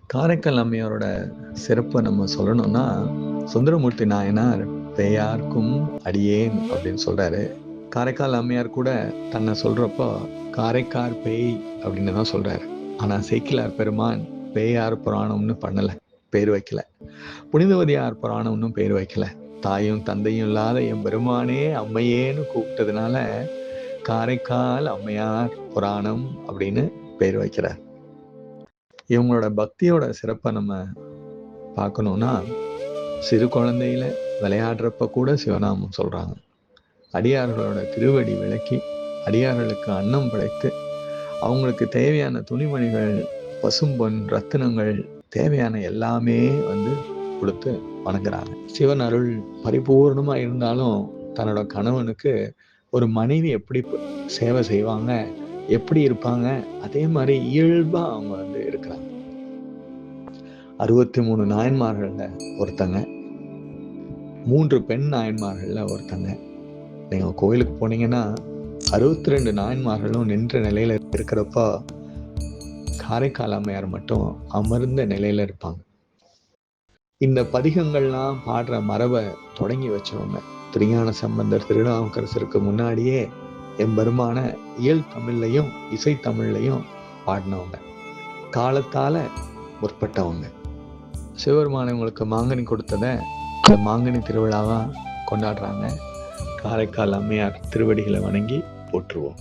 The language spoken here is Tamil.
காரைக்கால் அம்மையாரோட சிறப்பை நம்ம சொல்லணும்னா, சுந்தரமூர்த்தி நாயனார் "பேயார்க்கும் அடியேன்" அப்படின்னு சொல்றாரு. காரைக்கால் அம்மையார் கூட தன்னை சொல்றப்போ காரைக்கார் பேய் அப்படின்னு தான் சொல்றாரு. ஆனா சேக்கிழார் பெருமான் பேயார் புராணம்னு பண்ணல, பேர் வைக்கல. புனிதவதியார் புராணம்னு பேர் வைக்கல. தாயும் தந்தையும் இல்லாத என் பெருமானே அம்மையேன்னு கூப்பிட்டதுனால காரைக்கால் அம்மையார் புராணம் அப்படின்னு பேர் வைக்கிறார். இவங்களோட பக்தியோட சிறப்பை நம்ம பார்க்கணும்னா, சிறு குழந்தையில விளையாடுறப்ப கூட சிவநாமம் சொல்றாங்க. அடியார்களோட திருவடி விளக்கி அடியார்களுக்கு அன்னம் படைத்து அவங்களுக்கு தேவையான துணிமணிகள், பசும்பொன், ரத்தினங்கள், தேவையான எல்லாமே கொடுத்து வணங்குறாங்க. சிவன் அருள் பரிபூர்ணமா இருந்தாலும் தன்னோட கணவனுக்கு ஒரு மனைவி எப்படி சேவை செய்வாங்க, எப்படி இருப்பாங்க, அதே மாதிரி இயல்பா அவங்க இருக்கிறாங்க. 63 நாயன்மார்கள்ல ஒருத்தங்க, 3 பெண் நாயன்மார்கள்ல ஒருத்தங்க. நீங்க கோயிலுக்கு போனீங்கன்னா 62 நாயன்மார்களும் நின்ற நிலையில இருக்கிறப்போ காரைக்கால் அம்மையார் மட்டும் அமர்ந்த நிலையில இருப்பாங்க. இந்த பதிகங்கள்லாம் பாடுற மரபை தொடங்கி வச்சவங்க திருஞான சம்பந்தர் திருநாவுக்கரசருக்கு முன்னாடியே எம்பெருமான இயல் தமிழ்லையும் இசை தமிழ்லையும் பாடினவங்க, காலத்தால முற்பட்டவங்க. சிவபெருமான் உங்களுக்கு மாங்கனி கொடுத்ததை இந்த மாங்கனி திருவிழாவா கொண்டாடுறாங்க. காரைக்கால் அம்மையார் திருவடிகளை வணங்கி போற்றுவோம்.